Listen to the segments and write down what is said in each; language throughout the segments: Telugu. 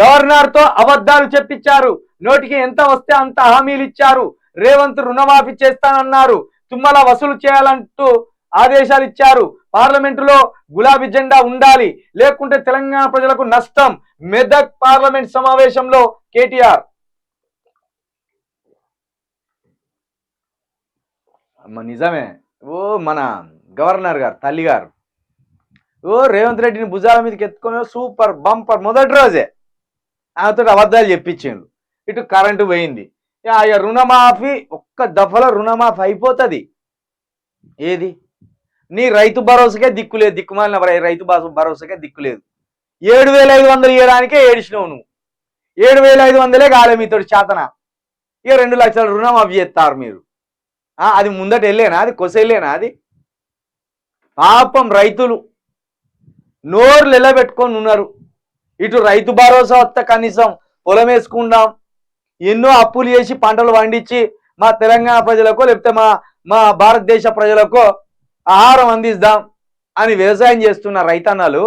గవర్నర్తో అబద్ధాలు చెప్పించారు. నోటికి ఎంత వస్తే అంత హామీలు ఇచ్చారు. రేవంత్ రుణమాఫీ చేస్తానన్నారు. తుమ్మల వసూలు చేయాలంటూ ఆదేశాలు ఇచ్చారు. పార్లమెంటులో గులాబీ జెండా ఉండాలి, లేకుంటే తెలంగాణ ప్రజలకు నష్టం. మెదక్ పార్లమెంట్ సమావేశంలో కేటీఆర్. నిజమే. ఓ మన గవర్నర్ గారు తల్లి గారు రేవంత్ రెడ్డిని భుజాల మీదకి ఎత్తుకొని సూపర్ బంపర్ మొదటి రోజే ఆమెతో అబద్ధాలు చెప్పించిండు. ఇటు కరెంటు పోయింది. రుణమాఫీ ఒక్క దఫలో రుణమాఫీ అయిపోతుంది. ఏది నీ రైతు భరోసాకే దిక్కులేదు. దిక్కుమాలిన రైతు భరోసాకే దిక్కులేదు. 7,500 ఇవ్వడానికే ఏడిచినావు నువ్వు. 7,500 కాలే మీతో చేతన. ఇక 2 లక్షల రుణమాఫీ చేస్తారు మీరు. అది ముందట వెళ్ళేనా? అది కొసెళ్ళేనా? అది పాపం రైతులు నోర్లు ఎల్లబెట్టుకొని ఉన్నారు. ఇటు రైతు భరోసా వస్తే కనీసం పొలం వేసుకుందాం, ఎన్నో అప్పులు చేసి పంటలు పండించి మా తెలంగాణ ప్రజలకు లేకపోతే మా భారతదేశ ప్రజలకు ఆహారం అందిస్తాం అని వ్యవసాయం చేస్తున్న రైతన్నలు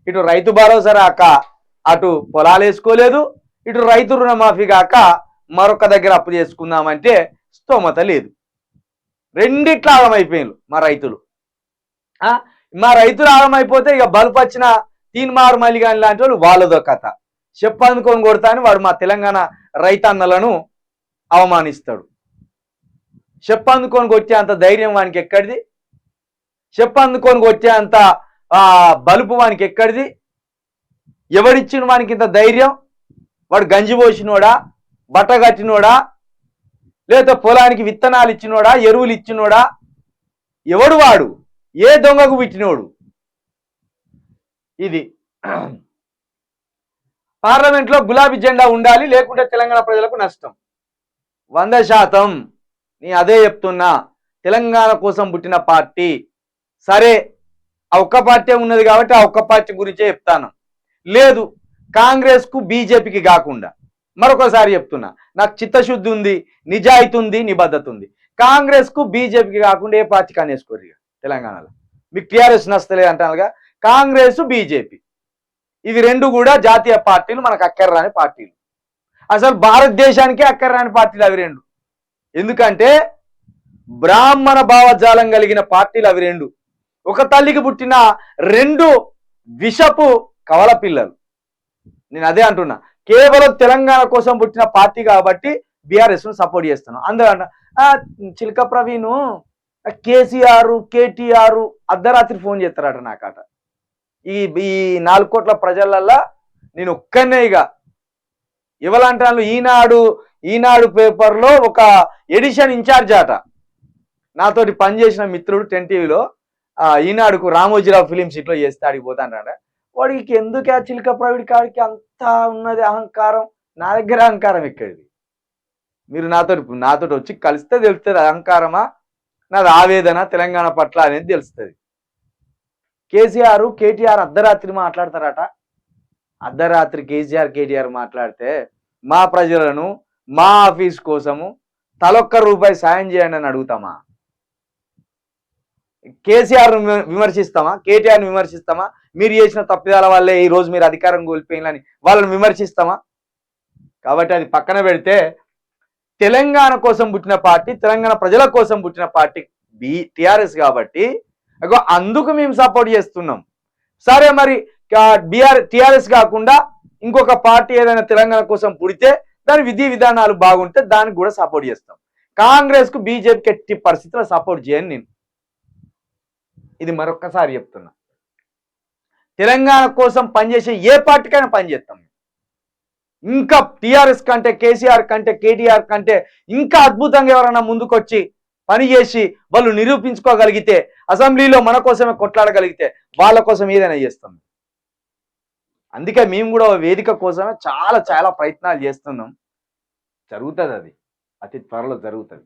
ఇటు రైతు భరోసా రాక అటు పొలాలు వేసుకోలేదు, ఇటు రైతు రుణమాఫీ కాక మరొక దగ్గర అప్పు చేసుకుందామంటే స్తోమత లేదు. రెండిట్లా ఆగమైపోయినారు మా రైతులు. మా రైతులు ఆగమైపోతే ఇక బలుపు వచ్చిన తీన్మారు మల్లిగాని లాంటి వాళ్ళు వాళ్ళదో కథ. చెప్పందుకొని కొడతా అని వాడు మా తెలంగాణ రైతన్నలను అవమానిస్తాడు. చెప్పందుకొని కొట్టే అంత ధైర్యం వానికి ఎక్కడిది? చెప్పందుకొని కొట్టే అంత బలుపు వానికి ఎక్కడిది? ఎవడిచ్చిన వానికి ఇంత ధైర్యం? వాడు గంజి పోసినోడా, బట్ట కట్టినోడా, లేదా పొలానికి విత్తనాలు ఇచ్చినోడా, ఎరువులు ఇచ్చినోడా? ఎవడు వాడు? ఏ దొంగకు విట్టినోడు? ఇది పార్లమెంట్లో గులాబీ జెండా ఉండాలి, లేకుంటే తెలంగాణ ప్రజలకు నష్టం. 100% నీ అదే చెప్తున్నా. తెలంగాణ కోసం పుట్టిన పార్టీ. సరే ఆ ఒక్క పార్టీ ఉన్నది కాబట్టి ఆ ఒక్క పార్టీ గురించే చెప్తాను. లేదు కాంగ్రెస్కు బీజేపీకి కాకుండా మరొకసారి చెప్తున్నా, నాకు చిత్తశుద్ధి ఉంది, నిజాయితీ ఉంది, నిబద్ధత ఉంది. కాంగ్రెస్కు బీజేపీకి కాకుండా ఏ పార్టీకి అనేసుకోరు. ఇక తెలంగాణలో మీకు టీఆర్ఎస్ నచ్చలేదు అంటానుగా. కాంగ్రెస్ బీజేపీ ఇవి రెండు కూడా జాతీయ పార్టీలు, మనకు అక్కర్రాని పార్టీలు. అసలు భారతదేశానికే అక్కర్రాని పార్టీలు అవి రెండు. ఎందుకంటే బ్రాహ్మణ భావజాలం కలిగిన పార్టీలు అవి రెండు. ఒక తల్లికి పుట్టిన 2 విషపు కవల పిల్లలు. నేను అదే అంటున్నా. కేవలం తెలంగాణ కోసం పుట్టిన పార్టీ కాబట్టి బీఆర్ఎస్ను సపోర్ట్ చేస్తున్నాను. అందులో చిలక ప్రవీణ్, కేసీఆర్, కేటీఆర్ అర్ధరాత్రి ఫోన్ చేస్తారట నాకట. ఈ 4 కోట్ల ప్రజలల్లా నేను ఒక్కనే. ఇక ఇవ్వాలంటాను. ఈనాడు పేపర్లో ఒక ఎడిషన్ ఇన్ఛార్జ్ అట, నాతోటి పనిచేసిన మిత్రుడు 10 టీవీలో ఈనాడుకు రామోజీరావు ఫిలిం సిటీలో చేస్తే ఆడిపోతాడట. వాడికి ఎందుకు ఆ చిలక ప్రవీణ్ కాడికి అంతా ఉన్నది అహంకారం? నా దగ్గర అహంకారం ఎక్కడిది? మీరు నాతోటి వచ్చి కలిస్తే తెలుస్తుంది అహంకారమా నాది ఆవేదన తెలంగాణ పట్ల అనేది తెలుస్తుంది. కేసీఆర్, కేటీఆర్ అర్ధరాత్రి మాట్లాడతారట. అర్ధరాత్రి కేటీఆర్ మాట్లాడితే మా ప్రజలను మా ఆఫీస్ కోసము తలొక్క రూపాయి సాయం చేయండి అని అడుగుతామా? కేసీఆర్ విమర్శిస్తామా? కేటీఆర్ని విమర్శిస్తామా? మీరు చేసిన తప్పిదాల వల్లే ఈ రోజు మీరు అధికారం కోల్పోయిందని వాళ్ళని విమర్శిస్తామా? కాబట్టి అది పక్కన పెడితే తెలంగాణ కోసం పుట్టిన పార్టీ, తెలంగాణ ప్రజల కోసం పుట్టిన పార్టీ టీఆర్ఎస్ కాబట్టి అందుకు మేము సపోర్ట్ చేస్తున్నాం. సరే మరి టీఆర్ఎస్ కాకుండా ఇంకొక పార్టీ ఏదైనా తెలంగాణ కోసం పుడితే దాని విధి విధానాలు బాగుంటే దానికి కూడా సపోర్ట్ చేస్తాం. కాంగ్రెస్కు బీజేపీకి ఎట్టి పరిస్థితుల్లో సపోర్ట్ చేయను నేను. ఇది మరొక్కసారి చెప్తున్నా. తెలంగాణ కోసం పనిచేసే ఏ పార్టీకైనా పనిచేస్తాం. ఇంకా టీఆర్ఎస్ కంటే, కేసీఆర్ కంటే, కేటీఆర్ కంటే ఇంకా అద్భుతంగా ఎవరైనా ముందుకొచ్చి పనిచేసి వాళ్ళు నిరూపించుకోగలిగితే, అసెంబ్లీలో మన కోసమే కొట్లాడగలిగితే వాళ్ళ కోసం ఏదైనా చేస్తాం. అందుకే మేము కూడా వేదిక కోసమే చాలా ప్రయత్నాలు చేస్తున్నాం. జరుగుతుంది, అది అతి త్వరలో జరుగుతుంది.